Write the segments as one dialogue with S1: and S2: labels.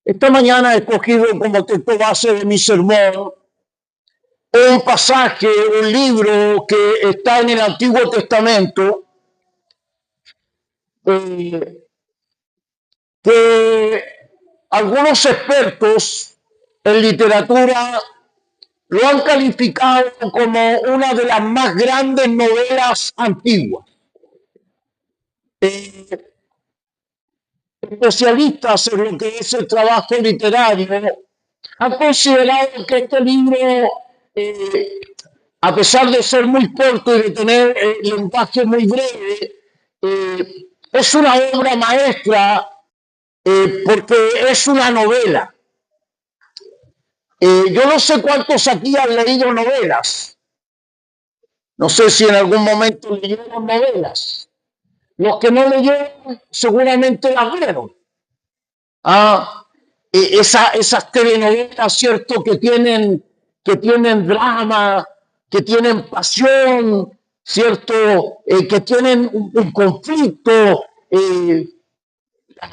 S1: Esta mañana he escogido como texto base de mi sermón un pasaje, un libro que está en el Antiguo Testamento, que algunos expertos en literatura lo han calificado como una de las más grandes novelas antiguas. Especialistas en lo que es el trabajo literario han considerado que este libro, a pesar de ser muy corto y de tener lenguaje muy breve, es una obra maestra porque es una novela. Yo no sé cuántos aquí han leído novelas. No sé si en algún momento leyeron novelas. Los que no leyeron seguramente las vieron. Esas telenovelas, ¿cierto? Que tienen drama, que tienen pasión, ¿cierto? Que tienen un conflicto.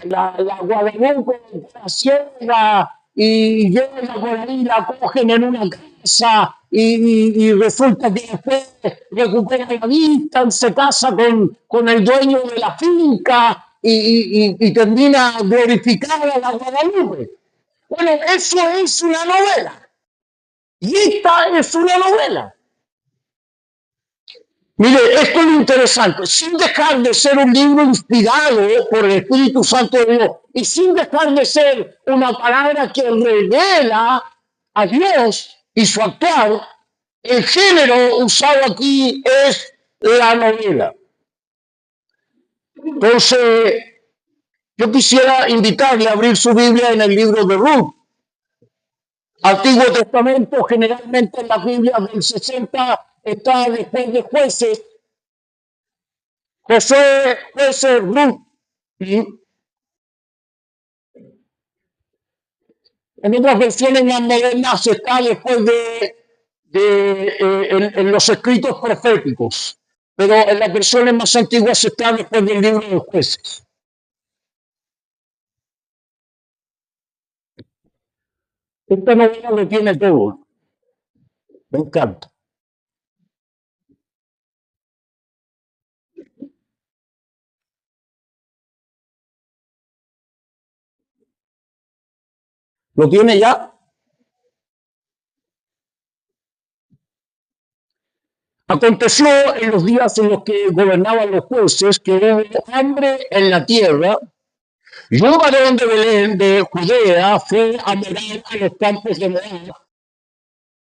S1: La Guadalupe la sierra y llega por ahí, la cogen en una casa y resulta que después recupera la vista, se casa con el dueño de la finca y termina glorificada la Guadalupe. Bueno, eso es una novela. Y esta es una novela. Mire, esto es lo interesante, sin dejar de ser un libro inspirado por el Espíritu Santo de Dios y sin dejar de ser una palabra que revela a Dios y su actuar, el género usado aquí es la novela. Entonces, yo quisiera invitarle a abrir su Biblia en el libro de Ruth. Antiguo Testamento, generalmente en la Biblia del 60 está después de Jueces. Josué, Jueces, Ruth. En otras versiones más modernas está después en los escritos proféticos, pero en las versiones más antiguas está después del libro de Jueces. Esta novela lo tiene todo. Me encanta. ¿Lo tiene ya? Aconteció en los días en los que gobernaban los jueces que hubo hambre en la tierra, y un varón de Belén, de Judea, fue a morar a los campos de Moab,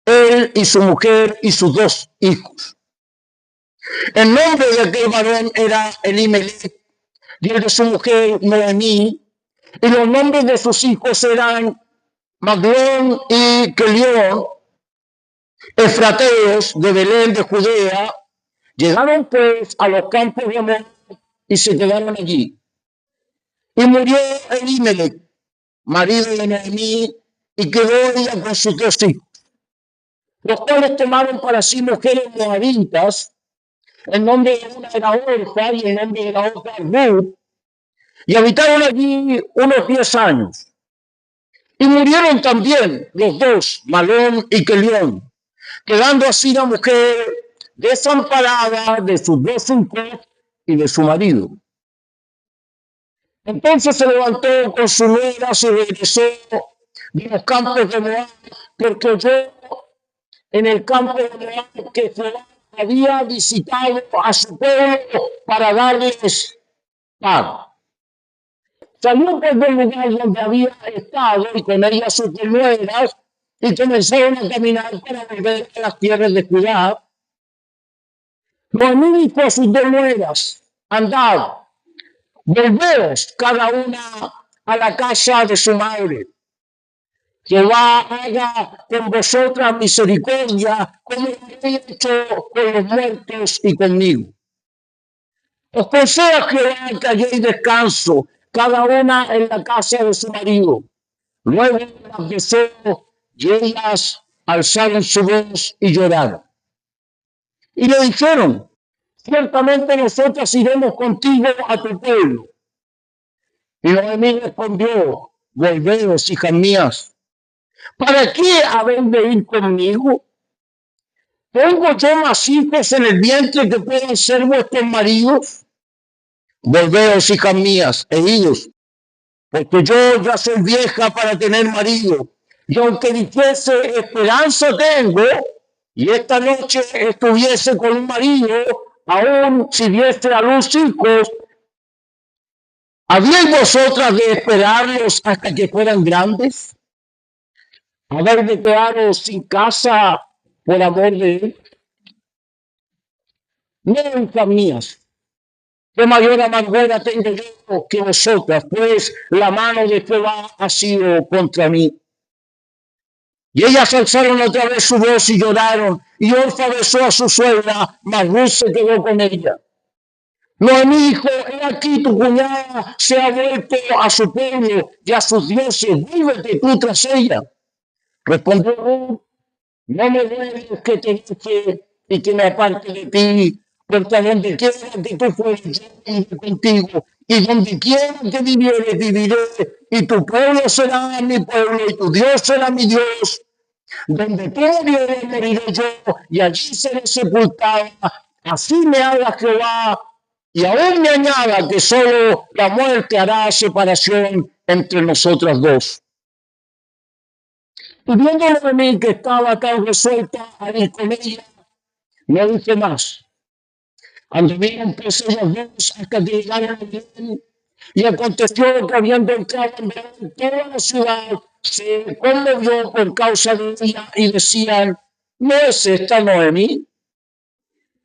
S1: él y su mujer y sus 2 hijos. El nombre de aquel varón era Elimelech, y el de su mujer Noemí, y los nombres de sus hijos eran Maglón y Kelión, efrateos de Belén de Judea. Llegaron pues a los campos de Moab y se quedaron allí. Y murió Elimelech, marido de Noemí, y quedó ella con sus 2 hijos, los cuales tomaron para sí mujeres moabitas. El nombre de una era Orfa y el nombre de la otra Ruth, y habitaron allí unos 10 años. Y murieron también los 2, Malón y Kelión, quedando así la mujer desamparada de sus 2 hijos y de su marido. Entonces se levantó con su nuera, y regresó de los campos de Moab, porque oyó en el campo de Moab que Jehová había visitado a su pueblo para darles paz. Salió pues del lugar donde había estado y con ella sus 2 nueras y comenzaron a caminar para volver a las tierras de Judá. Noemí dijo a sus 2 nueras: andad, volveos cada una a la casa de su madre. Jehová haga con vosotras misericordia, como lo he hecho con los muertos y conmigo. Os conceda Jehová que halléis descanso, cada una en la casa de su marido. Luego las besó y ellas alzaron su voz y lloraron. Y le dijeron: ciertamente nosotras iremos contigo a tu pueblo. Y Noemí respondió: volveos, hijas mías. ¿Para qué habéis de ir conmigo? ¿Pongo yo más hijos en el vientre que puedan ser vuestros maridos? Volveos, hijas mías, e idos, porque yo ya soy vieja para tener marido. Y aunque dijese esperanza tengo, y esta noche estuviese con un marido, aún si diese a luz hijos, ¿habíais vosotras de esperarlos hasta que fueran grandes? ¿Habéis de quedaros sin casa por amor de él? No, hijas mías, qué mayor amargura tengo yo que vosotras, pues la mano de Jehová ha sido contra mí. Y ellas alzaron otra vez su voz y lloraron, y Orfa besó a su suegra, mas Ruth se quedó con ella. Noemí dijo, he aquí tu cuñada se ha vuelto a su pueblo y a sus dioses, vuélvete tú tras ella. Respondió Ruth, no me duele que te deje y que me aparte de ti, porque a donde quiera que tú fueres, yo iré contigo, y donde quiera que vivieres, viviré, y tu pueblo será mi pueblo, y tu Dios será mi Dios. Donde tú murieres, moriré yo, y allí seré sepultada. Así me haga Jehová, y aún me añada que solo la muerte hará separación entre nosotras dos. Y viéndolo de mí que estaba tan resuelta a ir con ella, no dije más. Anduvieron pues ellas dos hasta que llegaron a Belén, y aconteció que habiendo entrado en Belén, toda la ciudad se conmovió por causa de ella y decían, ¿no es esta Noemí?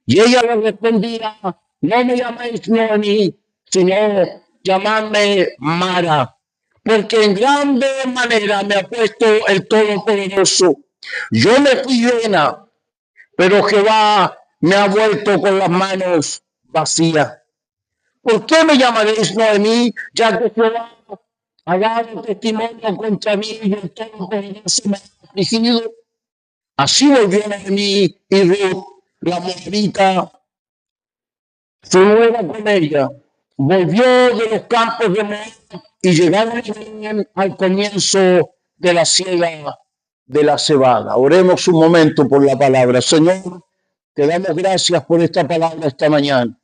S1: Y ella le respondía, no me llaméis Noemí, sino llamadme Mara, porque en grande manera me ha puesto el Todopoderoso. Yo me fui llena, pero Jehová me ha vuelto con las manos vacías. ¿Por qué me llamaréis Noemí, ya que Jehová ha dado testimonio contra mí y el Todopoderoso me ha afligido? Así volvió Noemí y Ruth, la moabita, su nuera con ella. Volvió de los campos de Moab y llegaron al comienzo de la siega de la cebada. Oremos un momento por la palabra. Señor, te damos gracias por esta palabra esta mañana.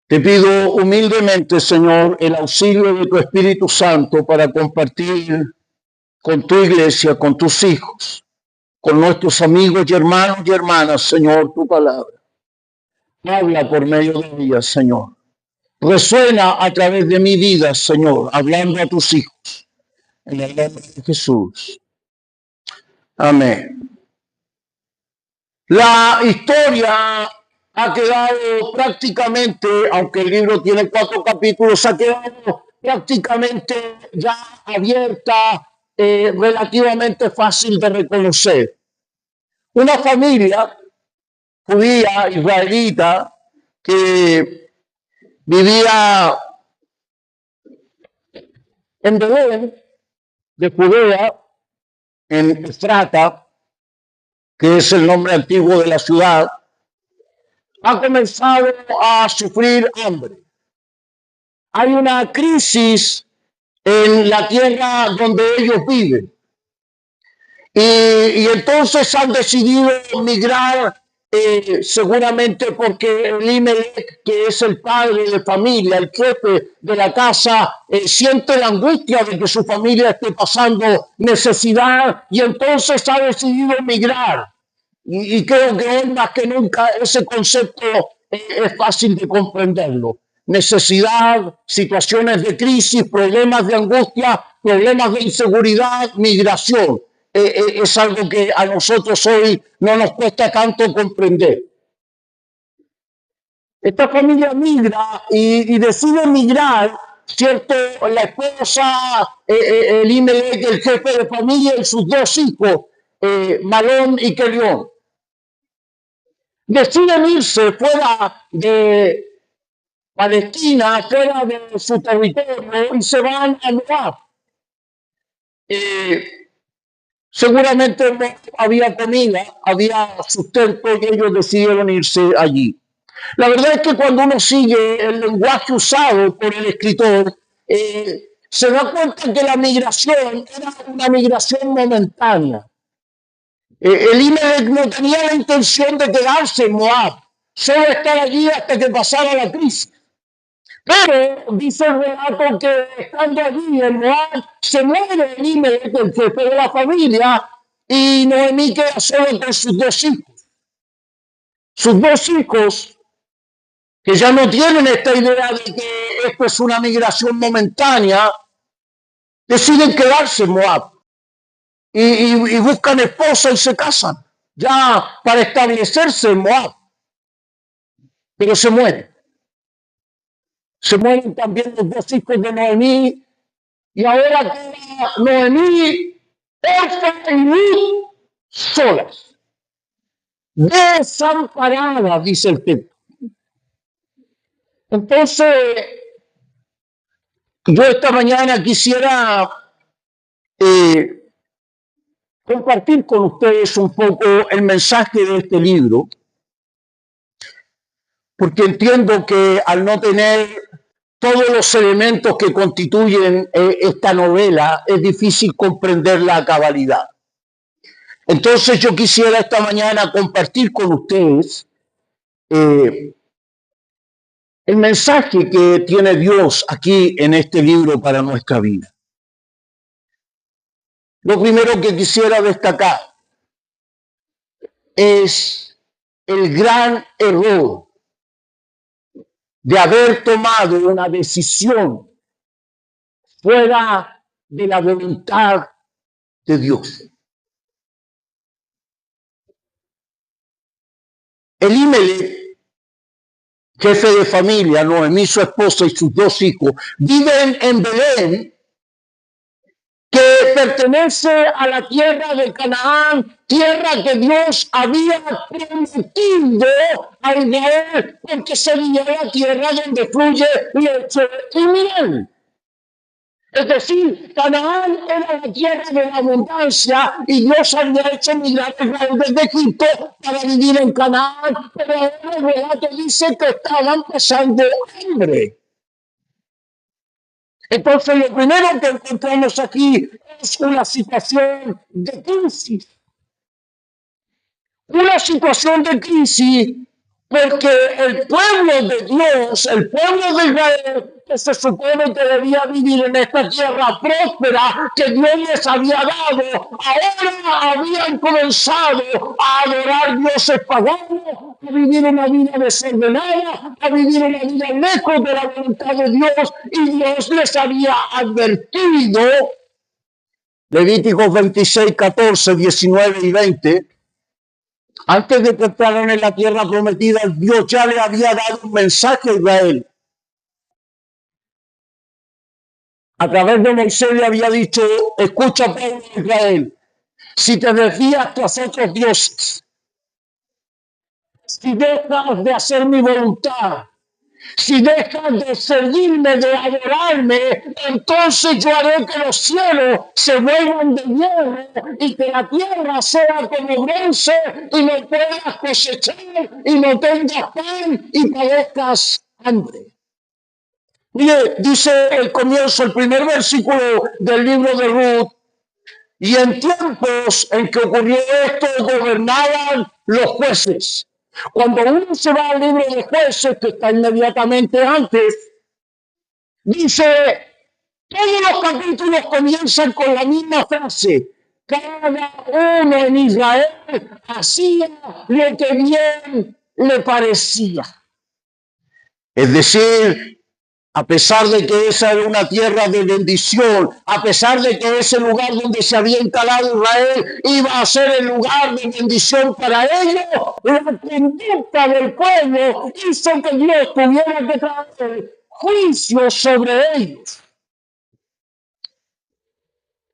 S1: Te pido humildemente, Señor, el auxilio de tu Espíritu Santo para compartir con tu iglesia, con tus hijos, con nuestros amigos y hermanas, Señor, tu palabra. Habla por medio de ella, Señor. Resuena a través de mi vida, Señor, hablando a tus hijos. En el nombre de Jesús. Amén. La historia ha quedado prácticamente, aunque el libro tiene 4 capítulos, ha quedado prácticamente ya abierta, relativamente fácil de reconocer. Una familia judía, israelita, que vivía en Belén, de Judea, en Efrata, que es el nombre antiguo de la ciudad, ha comenzado a sufrir hambre. Hay una crisis en la tierra donde ellos viven. Y entonces han decidido migrar, seguramente porque Elimelech, que es el padre de familia, el jefe de la casa, siente la angustia de que su familia esté pasando necesidad y entonces ha decidido migrar. Y creo que hoy más que nunca ese concepto es fácil de comprenderlo. Necesidad, situaciones de crisis, problemas de angustia, problemas de inseguridad, migración. Es algo que a nosotros hoy no nos cuesta tanto comprender. Esta familia migra y decide migrar, ¿cierto? La esposa, Elimelech, el jefe de familia y sus 2 hijos, Malón y Kelión. Deciden irse fuera de Palestina, fuera de su territorio y se van a Moab. Seguramente no había comida, había sustento y ellos decidieron irse allí. La verdad es que cuando uno sigue el lenguaje usado por el escritor, se da cuenta que la migración era una migración momentánea. Elimelech no tenía la intención de quedarse en Moab, solo estar allí hasta que pasara la crisis. Pero dice el relato que estando allí en Moab se muere Elimelech, el jefe de la familia, y Noemí queda solo con sus dos hijos. Sus dos hijos, que ya no tienen esta idea de que esto es una migración momentánea, deciden quedarse en Moab y buscan esposa y se casan, ya para establecerse en Moab. Pero se mueren. Se mueren también los dos hijos de Noemí, y ahora queda Noemí, Orfa y Ruth solas, desamparadas, dice el texto. Entonces, yo esta mañana quisiera compartir con ustedes un poco el mensaje de este libro, porque entiendo que al no tener todos los elementos que constituyen esta novela, es difícil comprenderla a cabalidad. Entonces yo quisiera esta mañana compartir con ustedes el mensaje que tiene Dios aquí en este libro para nuestra vida. Lo primero que quisiera destacar es el gran error de haber tomado una decisión fuera de la voluntad de Dios. Elimelech, jefe de familia, Noemí, su esposa y sus dos hijos, viven en Belén, que pertenece a la tierra de Canaán, tierra que Dios había prometido a Israel, porque sería la tierra donde fluye leche y miel. Es decir, Canaán era la tierra de la abundancia y Dios había hecho migrar a Israel desde Egipto para vivir en Canaán, pero ahora el relato dice que estaban pasando hambre. Entonces, lo primero que encontramos aquí es una situación de crisis. Una situación de crisis porque el pueblo de Dios, el pueblo de Israel, que se supone que debía vivir en esta tierra próspera que Dios les había dado, ahora habían comenzado a adorar dioses paganos, a vivir una vida desordenada, a vivir una vida lejos de la voluntad de Dios, y Dios les había advertido. Levíticos 26, 14, 19 y 20. Antes de que entraran en la tierra prometida, Dios ya le había dado un mensaje a Israel. A través de Moisés le había dicho: escucha, pueblo de Israel, si te desvías tras otros dioses, si dejas de hacer mi voluntad, si dejas de servirme, de adorarme, entonces yo haré que los cielos se vuelvan de hierro y que la tierra sea como bronce y no puedas cosechar y no tengas pan y padezcas hambre. Mire, dice el comienzo, el primer versículo del libro de Ruth: y en tiempos en que ocurrió esto, gobernaban los jueces. Cuando uno se va al libro de Jueces, que está inmediatamente antes, dice, todos los capítulos comienzan con la misma frase: cada uno en Israel hacía lo que bien le parecía. Es decir, a pesar de que esa era una tierra de bendición, a pesar de que ese lugar donde se había instalado Israel iba a ser el lugar de bendición para ellos, la conducta del pueblo hizo que Dios tuviera que traer juicio sobre ellos.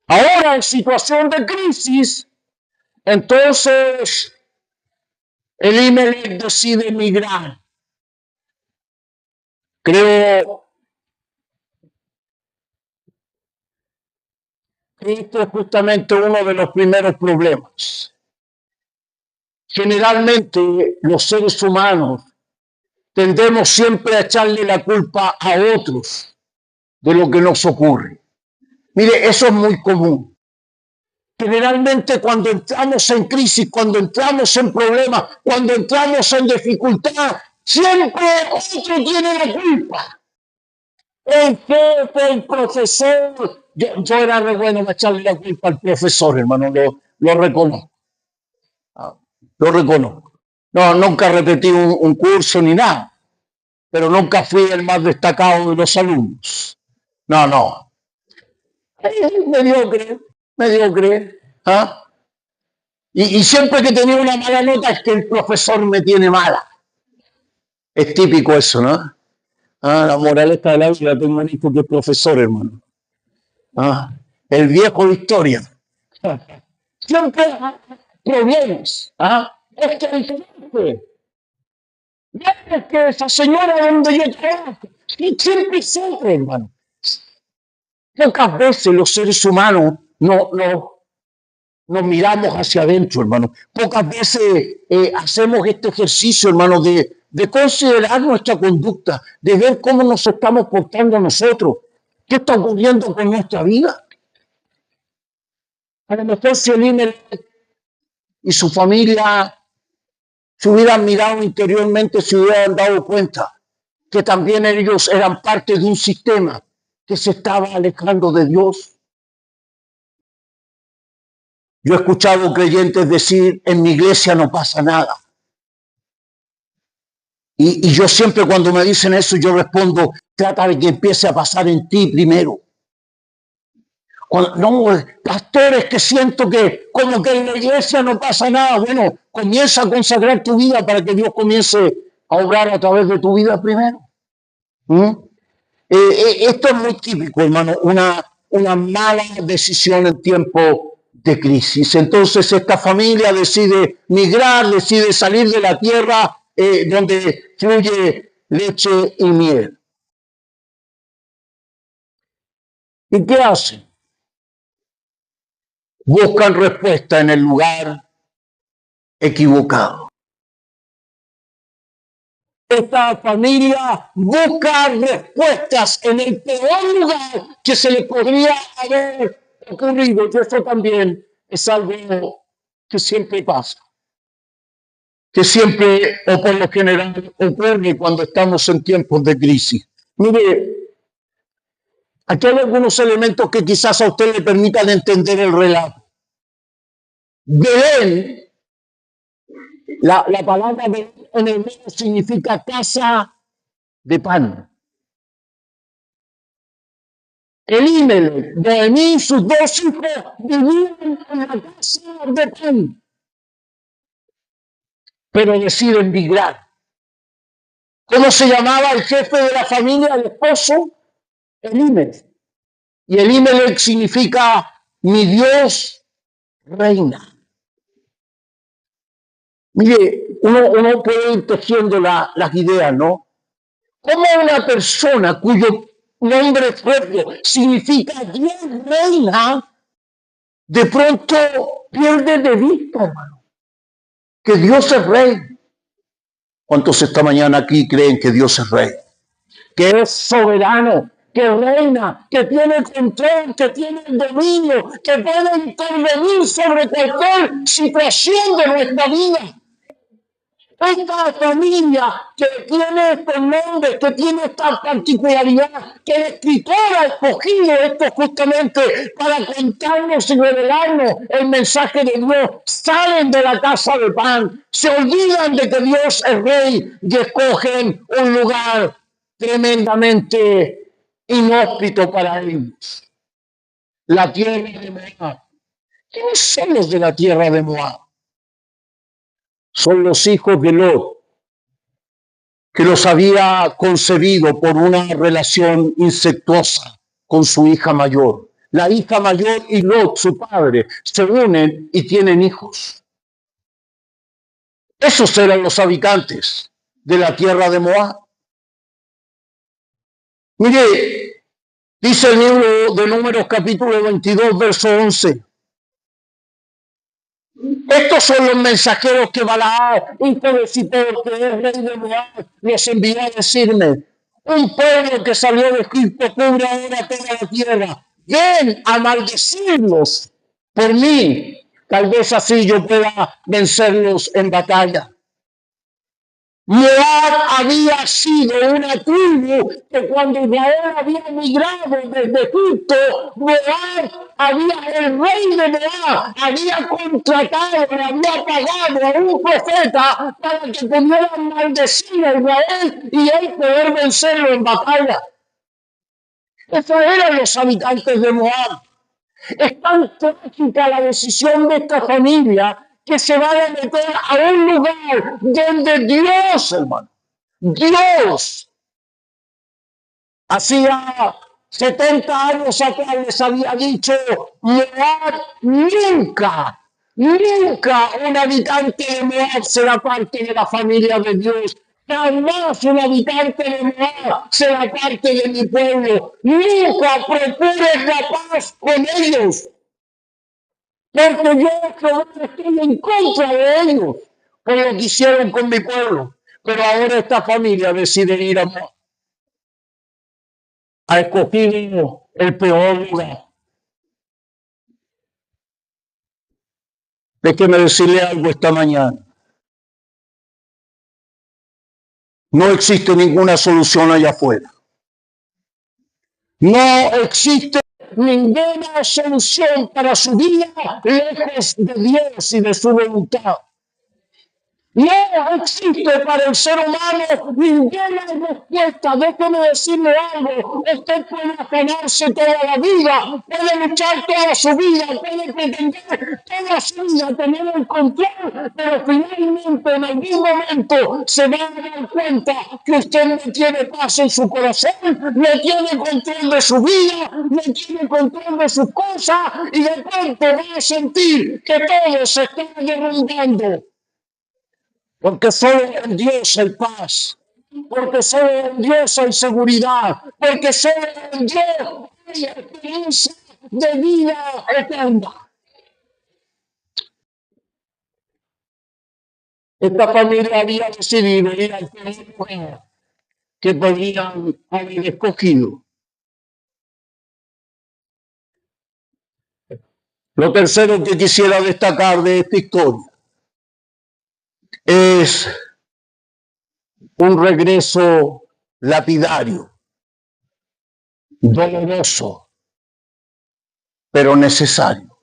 S1: Ahora, en situación de crisis, entonces Elimelech decide emigrar. Creo esto es justamente uno de los primeros problemas. Generalmente los seres humanos tendemos siempre a echarle la culpa a otros de lo que nos ocurre. Mire, eso es muy común. Generalmente cuando entramos en crisis, cuando entramos en problemas, cuando entramos en dificultad, siempre otro tiene la culpa. El jefe, el profesor. Yo era re bueno para echarle la culpa al profesor, hermano, lo reconozco. Lo reconozco. No, nunca repetí un curso ni nada, pero nunca fui el más destacado de los alumnos. No, no. Mediocre, mediocre. ¿Ah? Y siempre que tenía una mala nota es que el profesor me tiene mala. Es típico eso, ¿no? Ah, la moraleja de la vida, tengo un hijo que es profesor, hermano. Ah, el viejo de historia. Siempre hay problemas. ¿Ah? Es que el jefe, es que esa señora donde yo trabajo, y siempre sufre, hermano. Pocas veces los seres humanos nos miramos hacia adentro, hermano. Pocas veces hacemos este ejercicio, hermano, de considerar nuestra conducta, de ver cómo nos estamos portando nosotros, qué está ocurriendo con nuestra vida. A lo mejor si el y su familia se hubieran mirado interiormente, se hubieran dado cuenta que también ellos eran parte de un sistema que se estaba alejando de Dios. Yo he escuchado creyentes decir, en mi iglesia no pasa nada. Y yo siempre cuando me dicen eso, yo respondo, trata de que empiece a pasar en ti primero. No, pastores, que siento que como que en la iglesia no pasa nada. Bueno, comienza a consagrar tu vida para que Dios comience a obrar a través de tu vida primero. Esto es muy típico, hermano, una mala decisión en tiempo de crisis. Entonces esta familia decide migrar, decide salir de la tierra donde fluye leche y miel. ¿Y qué hacen? Buscan respuesta en el lugar equivocado. Esta familia busca respuestas en el peor lugar que se le podría haber ocurrido. Y esto también es algo que siempre pasa, que siempre o por lo general ocurre cuando estamos en tiempos de crisis. Mire, aquí hay algunos elementos que quizás a usted le permitan entender el relato. Belén, la palabra Belén en el medio significa casa de pan. Elimelech, Noemí y sus dos hijos vivían en la casa de pan, pero deciden migrar. ¿Cómo se llamaba el jefe de la familia, el esposo? Elimelech. Y Elimelech significa mi Dios reina. Mire, uno puede ir tejiendo las ideas, ¿no? ¿Cómo una persona cuyo nombre propio significa Dios reina, de pronto pierde de vista, hermano, que Dios es rey? ¿Cuántos esta mañana aquí creen que Dios es rey? Que es soberano, que reina, que tiene control, que tiene dominio, que puede intervenir sobre cualquier situación de nuestra vida. Esta familia que tiene estos nombres, que tiene esta particularidad, que el escritor ha escogido esto justamente para contarnos y revelarnos el mensaje de Dios, salen de la casa de pan, se olvidan de que Dios es rey y escogen un lugar tremendamente inhóspito para ellos. La tierra de Moab. ¿Quiénes son los de la tierra de Moab? Son los hijos de Lot, que los había concebido por una relación incestuosa con su hija mayor. La hija mayor y Lot, su padre, se unen y tienen hijos. Esos eran los habitantes de la tierra de Moab. Mire, dice el libro de Números capítulo 22, verso 11. Estos son los mensajeros que Balaam, hijo de Zippor, que es rey de Moab, les envió a decirme: un pueblo que salió de Egipto cubre ahora toda la tierra. ven a maldecirlos por mí. Tal vez así yo pueda vencerlos en batalla. Moab había sido una tribu que cuando Israel había emigrado desde Egipto, el rey de Moab había contratado, le había pagado a un profeta para que pudiera maldecir a Israel y él poder vencerlo en batalla. Esos eran los habitantes de Moab. Es tan trágica la decisión de esta familia que se va a meter a un lugar donde Dios, hermano, Dios, hacía 70 años atrás les había dicho, Moab nunca un habitante de Moab será parte de la familia de Dios. Jamás un habitante de Moab será parte de mi pueblo. Nunca procures la paz con ellos. Porque yo estoy en contra de ellos por lo que hicieron con mi pueblo. Pero ahora esta familia decide ir a Moab. Ha escogido el peor lugar. Déjeme decirle algo esta mañana. No existe ninguna solución allá afuera. No existe ninguna solución para su vida lejos de Dios y de su voluntad. No existe para el ser humano ninguna respuesta. Déjeme decirle algo. Usted puede afanarse toda la vida, puede luchar toda su vida, puede pretender toda su vida tener el control, pero finalmente en algún momento se va a dar cuenta que usted no tiene paz en su corazón, no tiene control de su vida, no tiene control de sus cosas y de pronto va a sentir que todo se está derrumbando. Porque solo en Dios hay paz, porque solo en Dios hay seguridad, porque solo en Dios hay esperanza de vida eterna. Esta familia había decidido ir al peor lugar que podrían haber escogido. Lo tercero que quisiera destacar de esta historia es un regreso lapidario, doloroso, pero necesario.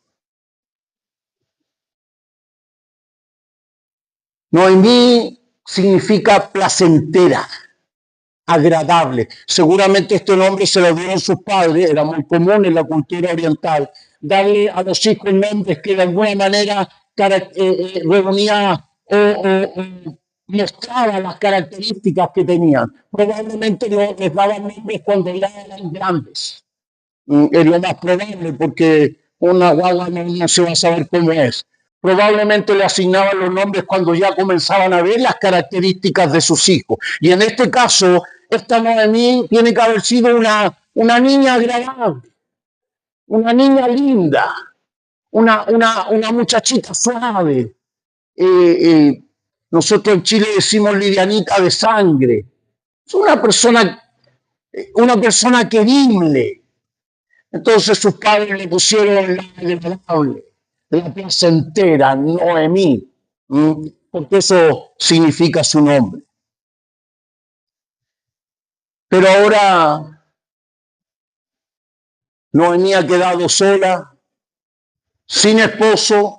S1: Noemí significa placentera, agradable. Seguramente este nombre se lo dieron sus padres, era muy común en la cultura oriental, darle a los hijos nombres que de alguna manera reunía o mostraba las características que tenían. Probablemente les daban nombres cuando ya eran grandes. Es lo más probable porque una guagua no se va a saber cómo es. Probablemente le asignaban los nombres cuando ya comenzaban a ver las características de sus hijos. Y en este caso, esta Noemí tiene que haber sido una niña agradable, una niña linda, una muchachita suave. Nosotros en Chile decimos livianita de sangre. Es una persona querible. Entonces sus padres le pusieron la agradable, la placentera, Noemí, porque eso significa su nombre. Pero ahora Noemí ha quedado sola, sin esposo,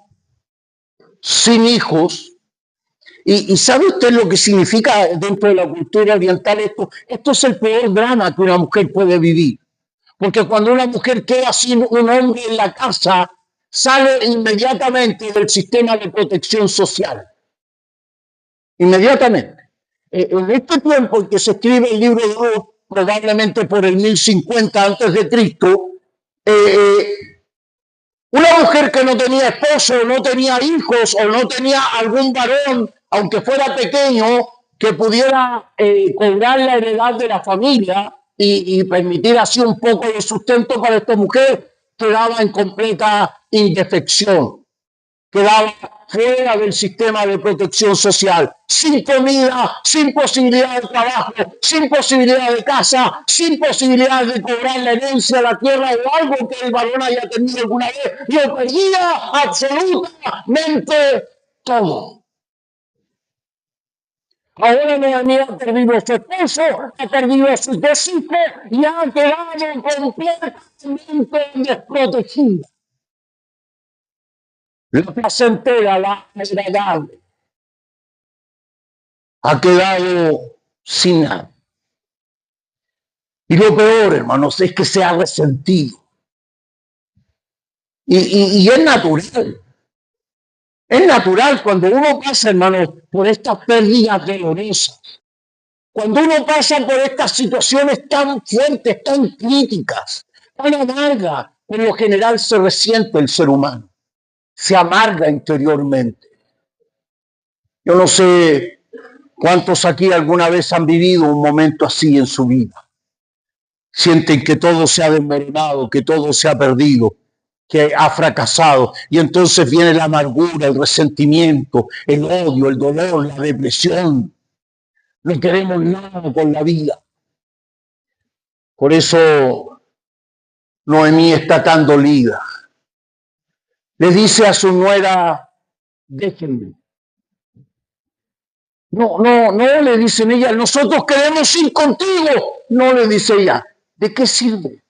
S1: sin hijos. ¿Y sabe usted lo que significa dentro de la cultura oriental esto? Esto es el peor drama que una mujer puede vivir. Porque cuando una mujer queda sin un hombre en la casa, sale inmediatamente del sistema de protección social. Inmediatamente. En este tiempo en que se escribe el libro de Ruth, probablemente por el 1050 antes de Cristo, una mujer que no tenía esposo, no tenía hijos o no tenía algún varón, aunque fuera pequeño, que pudiera cobrar la heredad de la familia y permitir así un poco de sustento para esta mujer, quedaba en completa indefección. quedaba fuera del sistema de protección social, sin comida, sin posibilidad de trabajo, sin posibilidad de casa, sin posibilidad de cobrar la herencia de la tierra o algo que el varón haya tenido alguna vez. Lo perdía absolutamente todo. Ahora Noemí ha perdido a su esposo, ha perdido a sus dos hijos y ha quedado completamente desprotegida. La placentera, la agradable, ha quedado sin nada. Y lo peor, hermanos, es que se ha resentido. Y es natural. Es natural cuando uno pasa, hermanos, por estas pérdidas dolorosas. Cuando uno pasa por estas situaciones tan fuertes, tan críticas, tan amargas, por lo general se resiente el ser humano. Se amarga interiormente. Yo no sé cuántos aquí alguna vez han vivido un momento así en su vida. Sienten que todo se ha desmoronado, que todo se ha perdido, que ha fracasado. Y entonces viene la amargura, el resentimiento, el odio, el dolor, la depresión. No queremos nada con la vida. Por eso Noemí está tan dolida. Le dice a su nuera, déjenme. No, le dicen ella, nosotros queremos ir contigo. No, le dice ella, ¿de qué sirve?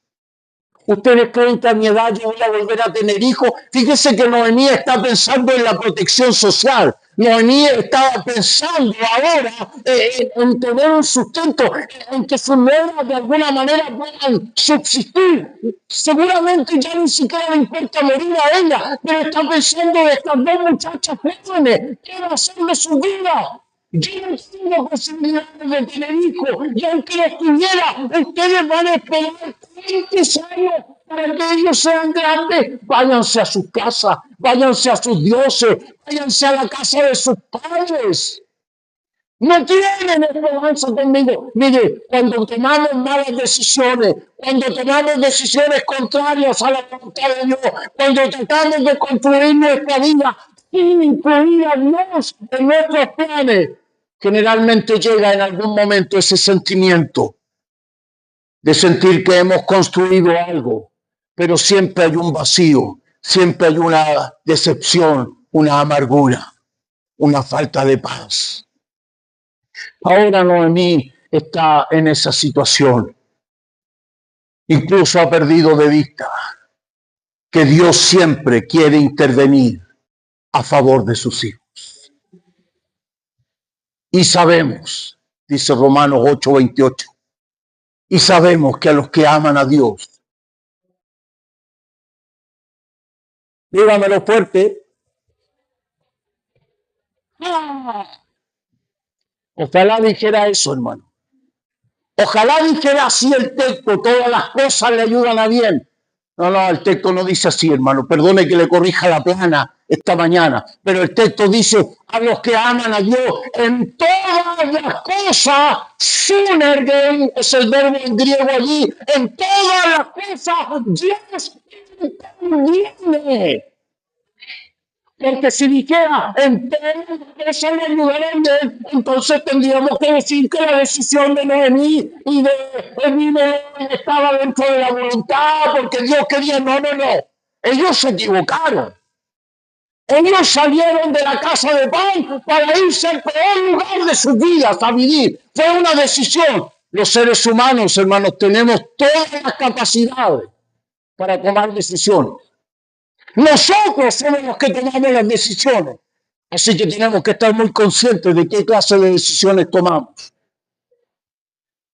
S1: ¿Ustedes creen que a mi edad yo voy a volver a tener hijos? Fíjese que Noemí está pensando en la protección social. Noemí estaba pensando ahora en tener un sustento, en que sus nueras de alguna manera puedan subsistir. Seguramente ya ni siquiera le importa morir a ella, pero está pensando en estas dos muchachas jóvenes. ¿Qué va a hacer de su vida? Yo no tengo posibilidades de tener hijos, y aunque los tuviera, ustedes van a esperar 20 años para que ellos sean grandes. Váyanse a sus casas, váyanse a sus dioses, váyanse a la casa de sus padres. No tienen esperanza conmigo. Mire, cuando tomamos malas decisiones, cuando tomamos decisiones contrarias a la voluntad de Dios, cuando tratamos de construir nuestra vida sin incluir a Dios en nuestros planes, generalmente llega en algún momento ese sentimiento de sentir que hemos construido algo, pero siempre hay un vacío, siempre hay una decepción, una amargura, una falta de paz. Ahora Noemí está en esa situación. Incluso ha perdido de vista que Dios siempre quiere intervenir a favor de sus hijos. Y sabemos, dice Romanos 8:28, y sabemos que a los que aman a Dios, dígamelo fuerte, ojalá dijera eso, hermano. Ojalá dijera así el texto, todas las cosas le ayudan a bien. No, el texto no dice así, hermano. Perdone que le corrija la plana esta mañana, pero el texto dice, a los que aman a Dios, en todas las cosas, synergen, es el verbo en griego allí, en todas las cosas, Dios interviene. Porque si dijera en eso le ayudaron bien, entonces tendríamos que decir que la decisión de Noemí y de Elimelech estaba dentro de la voluntad, porque Dios quería. No. Ellos se equivocaron. Ellos salieron de la casa de pan para irse al peor lugar de sus vidas a vivir. Fue una decisión. Los seres humanos, hermanos, tenemos todas las capacidades para tomar decisiones. Nosotros somos los que tomamos las decisiones. Así que tenemos que estar muy conscientes de qué clase de decisiones tomamos.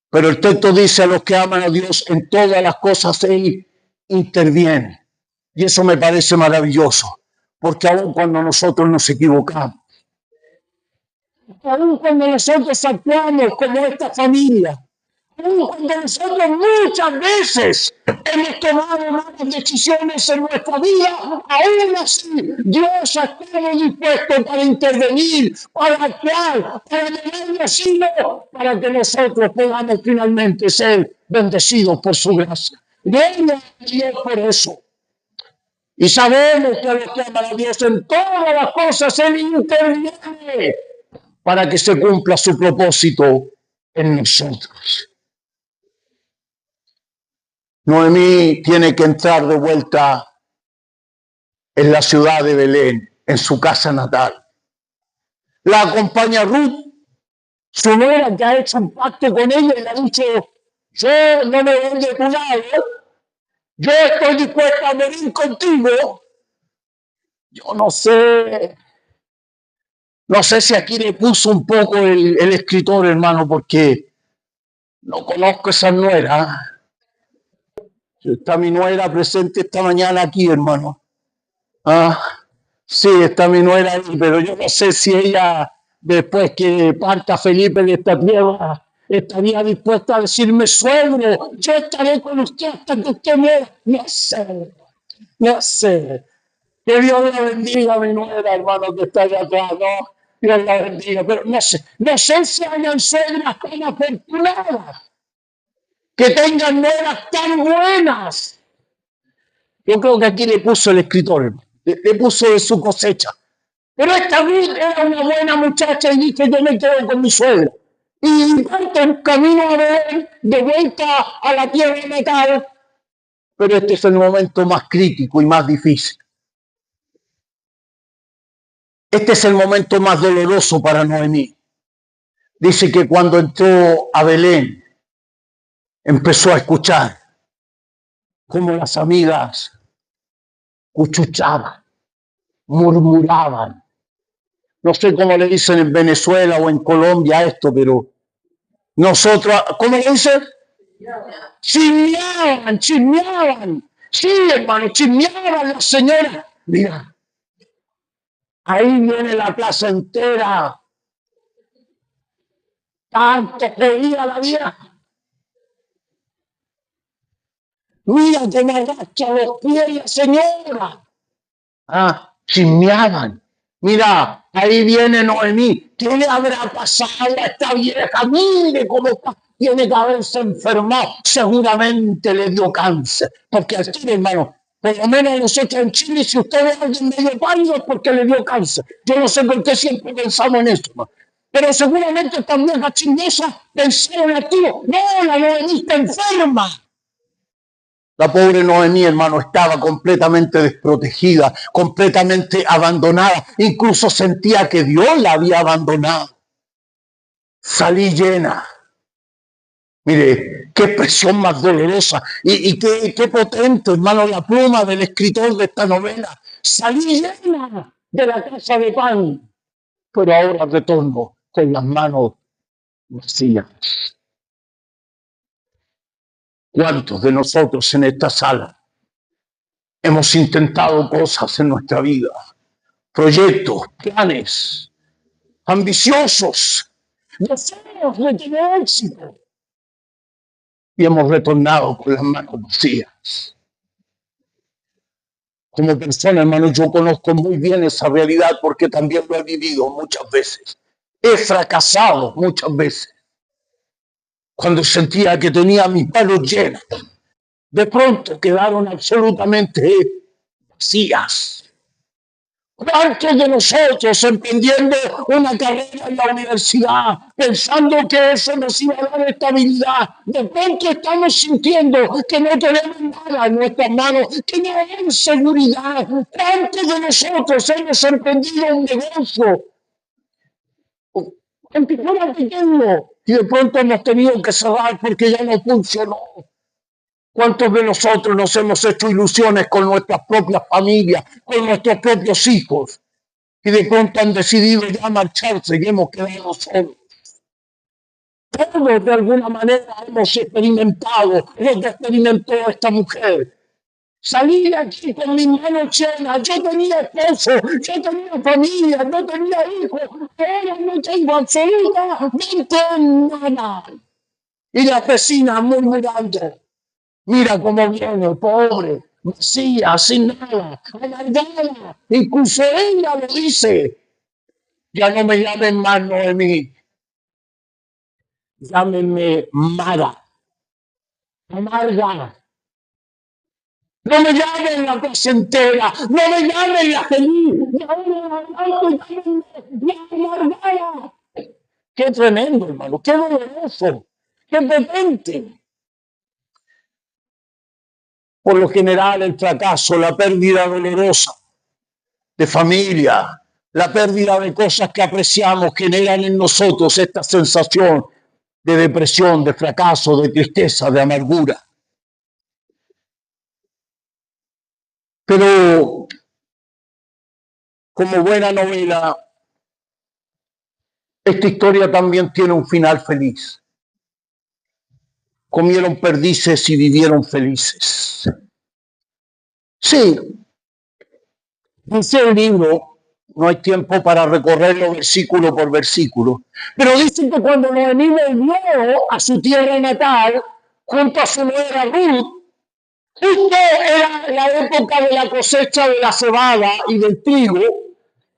S1: Pero el texto dice, a los que aman a Dios, en todas las cosas Él interviene. Y eso me parece maravilloso, porque aun cuando nosotros nos equivocamos, aun cuando nosotros actuamos como esta familia, aun cuando nosotros muchas veces hemos tomado malas decisiones en nuestra vida, aún así Dios ha estado dispuesto para intervenir, para actuar, para darle asilo, para que nosotros podamos finalmente ser bendecidos por su gracia. Gloria a Dios por eso. Y sabemos que a los que aman a Dios en todas las cosas Él interviene para que se cumpla su propósito en nosotros. Noemí tiene que entrar de vuelta en la ciudad de Belén, en su casa natal. La acompaña Ruth, su nuera, que ha hecho un pacto con ella y le ha dicho, yo no me voy de tu lado, yo estoy dispuesta a morir contigo. Yo no sé si aquí le puso un poco el escritor, hermano, porque no conozco esa nuera. Está mi nuera presente esta mañana aquí, hermano. Ah, sí, está mi nuera ahí, pero yo no sé si ella, después que parta Felipe de esta tierra, estaría dispuesta a decirme, suegro, yo estaré con usted hasta que usted muera. No sé. Que Dios la bendiga, mi nuera, hermano, que está allá atrás, ¿no? Dios la bendiga, pero no sé si hayan suegras tan afortunadas, que tengan nueras tan buenas. Yo creo que aquí le puso el escritor, le puso de su cosecha. Pero esta Ruth era una buena muchacha y dice, yo me quedo con mi suegra. Y parto en camino a ver, de vuelta a la tierra natal. Pero este es el momento más crítico y más difícil. Este es el momento más doloroso para Noemí. Dice que cuando entró a Belén, empezó a escuchar cómo las amigas cuchuchaban, murmuraban. No sé cómo le dicen en Venezuela o en Colombia esto, pero nosotros, ¿cómo le dicen? Chismeaban. Sí, hermano, chismeaban las señoras. Mira, ahí viene la plaza entera. Tanto veía la vieja. Mira que me agacha los pies la señora. Chismeaban. Mira, ahí viene Noemí. ¿Qué le habrá pasado a esta vieja? Mire cómo está. Tiene que haberse enfermado. Seguramente le dio cáncer. Porque aquí, hermano, por lo menos nosotros en Chile, si usted ve a alguien medio pálido es porque le dio cáncer. Yo no sé por qué siempre pensamos en eso, hermano. Pero seguramente estas viejas chismosas pensaron aquí. No, la Noemí está enferma. La pobre Noemí, hermano, estaba completamente desprotegida, completamente abandonada. Incluso sentía que Dios la había abandonado. Salí llena. Mire, qué expresión más dolorosa y qué potente, hermano, la pluma del escritor de esta novela. Salí llena de la casa de pan, pero ahora retorno con las manos vacías. ¿Cuántos de nosotros en esta sala hemos intentado cosas en nuestra vida? Proyectos, planes, ambiciosos, deseos de tener éxito. Y hemos retornado con las manos vacías. Como persona, hermano, yo conozco muy bien esa realidad porque también lo he vivido muchas veces. He fracasado muchas veces. Cuando sentía que tenía mis manos llenas, de pronto quedaron absolutamente vacías. ¿Cuántos de nosotros emprendiendo una carrera en la universidad, pensando que eso nos iba a dar estabilidad, de pronto estamos sintiendo que no tenemos nada en nuestras manos, que no hay seguridad? ¿Cuántos de nosotros hemos emprendido un negocio, aunque fuera pequeño, y de pronto hemos tenido que cerrar porque ya no funcionó? ¿Cuántos de nosotros nos hemos hecho ilusiones con nuestras propias familias, con nuestros propios hijos? Y de pronto han decidido ya marcharse y hemos quedado solos. Todos de alguna manera hemos experimentado lo que experimentó esta mujer. Salí de aquí con mis manos llenas. Yo tenía esposo, yo tenía familia, no tenía hijos, pero no tengo absolutamente nada. Y la vecina murmurando, mira cómo viene, pobre, vacía, sin nada, amargada. Incluso ella lo dice. Ya no me llamen más Noemí, llámenme Mara, amarga. No me llamen la placentera, no me llamen la feliz, llámenme la amargada. Qué tremendo, hermano, qué doloroso, qué potente. Por lo general, el fracaso, la pérdida dolorosa de familia, la pérdida de cosas que apreciamos, generan en nosotros esta sensación de depresión, de fracaso, de tristeza, de amargura. Pero como buena novela, esta historia también tiene un final feliz. Comieron perdices y vivieron felices. Sí, dice el libro, no hay tiempo para recorrerlo versículo por versículo, pero dice que cuando Noemí volvió a su tierra natal, junto a su nuera Ruth, justo era la época de la cosecha de la cebada y del trigo,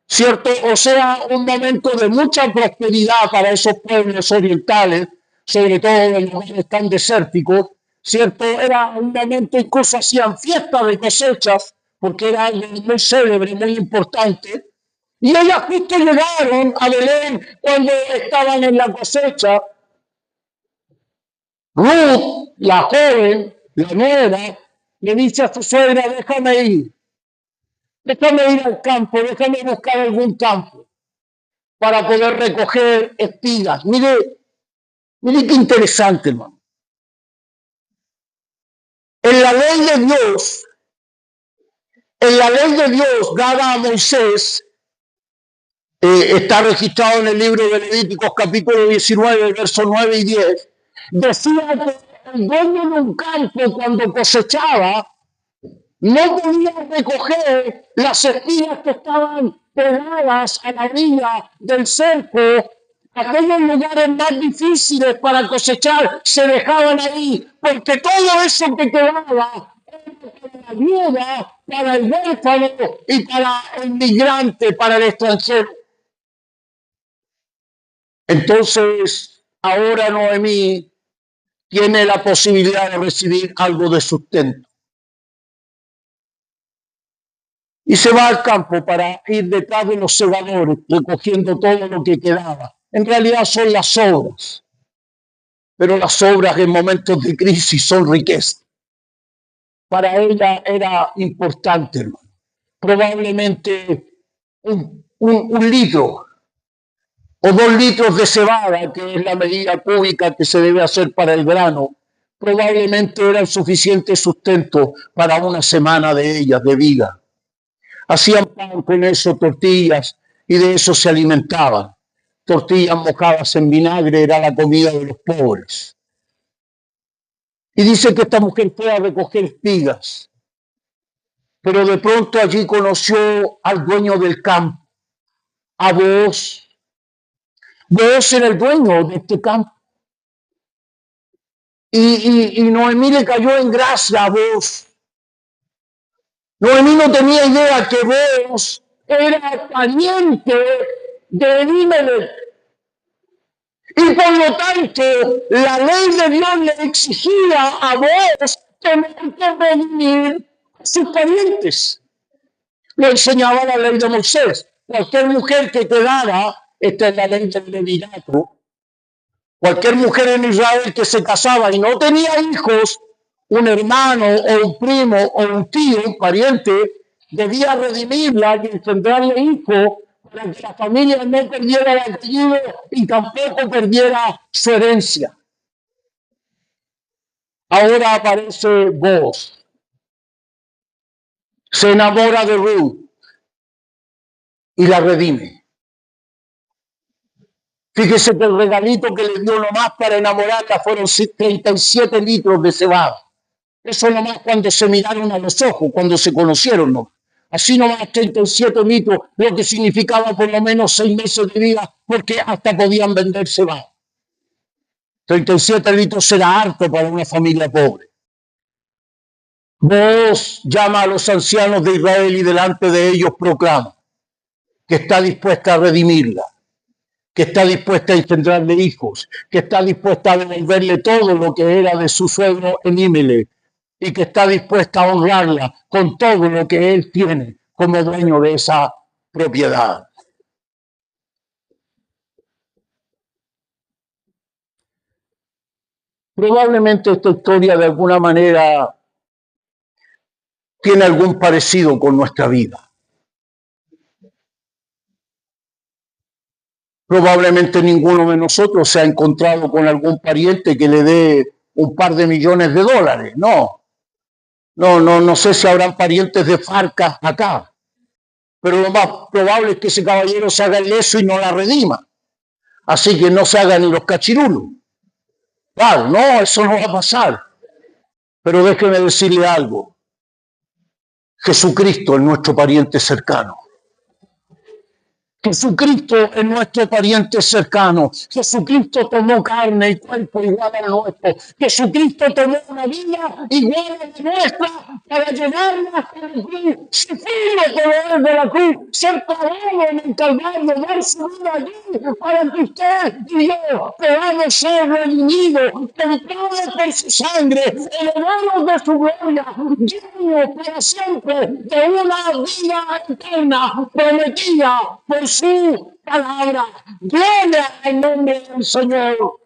S1: ¿cierto? O sea, un momento de mucha prosperidad para esos pueblos orientales, sobre todo en lugares tan desérticos, ¿cierto? Era un momento, incluso hacían fiestas de cosechas, porque era algo muy célebre, muy importante. Y ellas justo llegaron a Belén cuando estaban en la cosecha. Ruth, la joven, la nuera, le dice a su suegra, déjame ir al campo, déjame buscar algún campo para poder recoger espigas. Mire qué interesante, hermano. En la ley de Dios, dada a Moisés, está registrado en el libro de Levíticos capítulo 19, versos 9 y 10, decía que el dueño de un campo cuando cosechaba no podía recoger las espigas que estaban pegadas a la orilla del cerco. Aquellos lugares más difíciles para cosechar se dejaban ahí, porque todo eso que quedaba era para la viuda, para el huérfano y para el migrante, para el extranjero. Entonces, ahora Noemí tiene la posibilidad de recibir algo de sustento. Y se va al campo para ir detrás de los segadores, recogiendo todo lo que quedaba. En realidad son las sobras, pero las sobras en momentos de crisis son riqueza. Para ella era importante, hermano. Probablemente un litro o 2 litros de cebada, que es la medida cúbica que se debe hacer para el grano, probablemente era el suficiente sustento para una semana de ellas de vida. Hacían pan con eso, tortillas, y de eso se alimentaban. Tortillas mojadas en vinagre era la comida de los pobres. Y dice que esta mujer fue a recoger espigas, pero de pronto allí conoció al dueño del campo, a Booz. Booz era el dueño de este campo. Y Noemí le cayó en gracia a Booz. Noemí no tenía idea que Booz era pariente de Elimelech. Y por lo tanto, la ley de Dios le exigía a Booz tener que redimir a sus parientes. Lo enseñaba la ley de Moisés. Cualquier mujer que quedara, esta es la ley del levirato, cualquier mujer en Israel que se casaba y no tenía hijos, un hermano o un primo o un tío, un pariente, debía redimirla y engendrarle hijos para que la familia no perdiera el apellido y tampoco perdiera su herencia. Ahora aparece Booz. Se enamora de Ruth y la redime. Fíjese que el regalito que le dio nomás para enamorarla fueron 37 litros de cebada. Eso nomás cuando se miraron a los ojos, cuando se conocieron, ¿no? Así nomás 37 litros, lo que significaba por lo menos 6 meses de vida, porque hasta podían vender cebada. 37 litros era harto para una familia pobre. Dios llama a los ancianos de Israel y delante de ellos proclama que está dispuesta a redimirla, que está dispuesta a engendrarle hijos, que está dispuesta a devolverle todo lo que era de su suegro Elimelech. y que está dispuesta a honrarla con todo lo que él tiene como dueño de esa propiedad. Probablemente esta historia de alguna manera tiene algún parecido con nuestra vida. Probablemente ninguno de nosotros se ha encontrado con algún pariente que le dé un par de millones de dólares. No sé si habrán parientes de Farcas acá, pero lo más probable es que ese caballero se haga ileso y no la redima. Así que no se hagan ni los cachirulos. Claro, no, eso no va a pasar. Pero déjeme decirle algo. Jesucristo es nuestro pariente cercano. Jesucristo es nuestro pariente cercano. Jesucristo tomó carne y cuerpo igual al nuestro. Jesucristo tomó una vida igual a la nuestra para llevarnos hasta la cruz, sufrir los dolores de la cruz, ser clavado en el Calvario, dar su vida allí para que usted y yo podamos ser redimidos, comprados por su sangre, herederos de su gloria, llenos para siempre de una vida eterna prometida por su palabra. Gloria al nombre del Señor.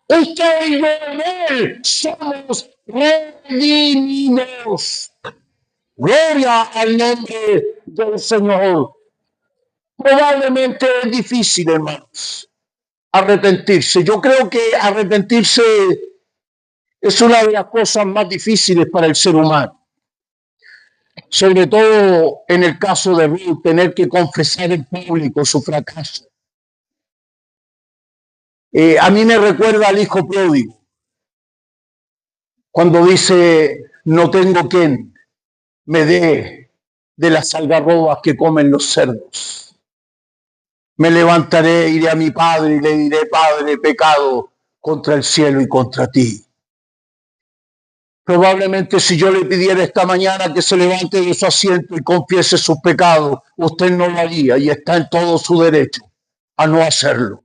S1: Usted y yo en él somos redimidos. Gloria al nombre del Señor. Probablemente es difícil, hermanos, arrepentirse. Yo creo que arrepentirse es una de las cosas más difíciles para el ser humano. Sobre todo en el caso de Ruth, tener que confesar en público su fracaso. A mí me recuerda al hijo pródigo, cuando dice, no tengo quien me dé de las algarrobas que comen los cerdos. Me levantaré, iré a mi padre y le diré, Padre, he pecado contra el cielo y contra ti. Probablemente si yo le pidiera esta mañana que se levante de su asiento y confiese sus pecados, usted no lo haría y está en todo su derecho a no hacerlo.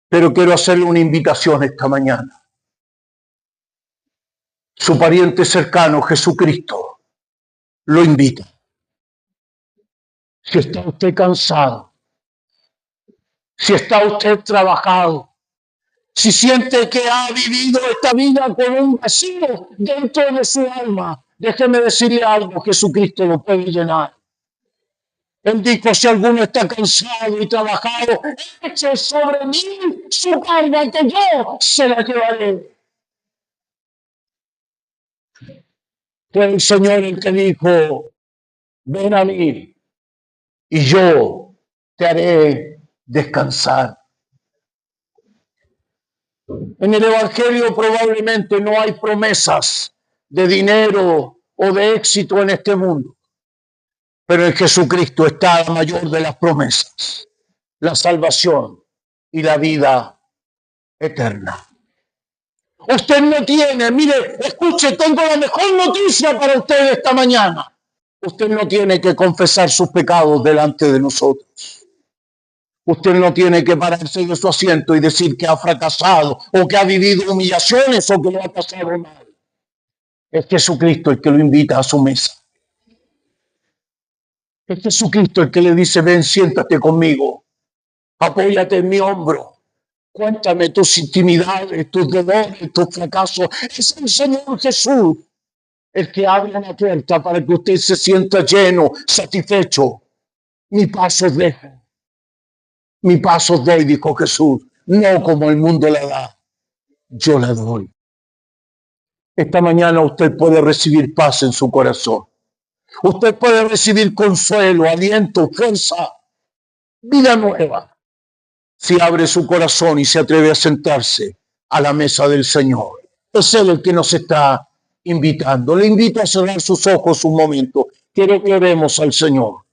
S1: Pero quiero hacerle una invitación esta mañana. Su pariente cercano, Jesucristo, lo invita. Si está usted cansado, si está usted trabajado, si siente que ha vivido esta vida con un vacío dentro de su alma, déjeme decirle algo, Jesucristo lo puede llenar. Él dijo, si alguno está cansado y trabajado, eche sobre mí su carga que yo se la llevaré. Fue el Señor el que dijo, ven a mí y yo te haré descansar. En el Evangelio probablemente no hay promesas de dinero o de éxito en este mundo, pero en Jesucristo está la mayor de las promesas, la salvación y la vida eterna. Usted no tiene, mire, escuche, tengo la mejor noticia para usted esta mañana. Usted no tiene que confesar sus pecados delante de nosotros. Usted no tiene que pararse de su asiento y decir que ha fracasado o que ha vivido humillaciones o que lo ha pasado mal. Es Jesucristo el que lo invita a su mesa. Es Jesucristo el que le dice, ven, siéntate conmigo, apóyate en mi hombro. Cuéntame tus intimidades, tus dolores, tus fracasos. Es el Señor Jesús el que abre la puerta para que usted se sienta lleno, satisfecho. Mi paso os dejo. Mi paso os doy, dijo Jesús. No como el mundo le da, yo le doy. Esta mañana usted puede recibir paz en su corazón. Usted puede recibir consuelo, aliento, fuerza, vida nueva. Si abre su corazón y se atreve a sentarse a la mesa del Señor. Es Él el que nos está invitando. Le invito a cerrar sus ojos un momento. Quiero que oremos al Señor.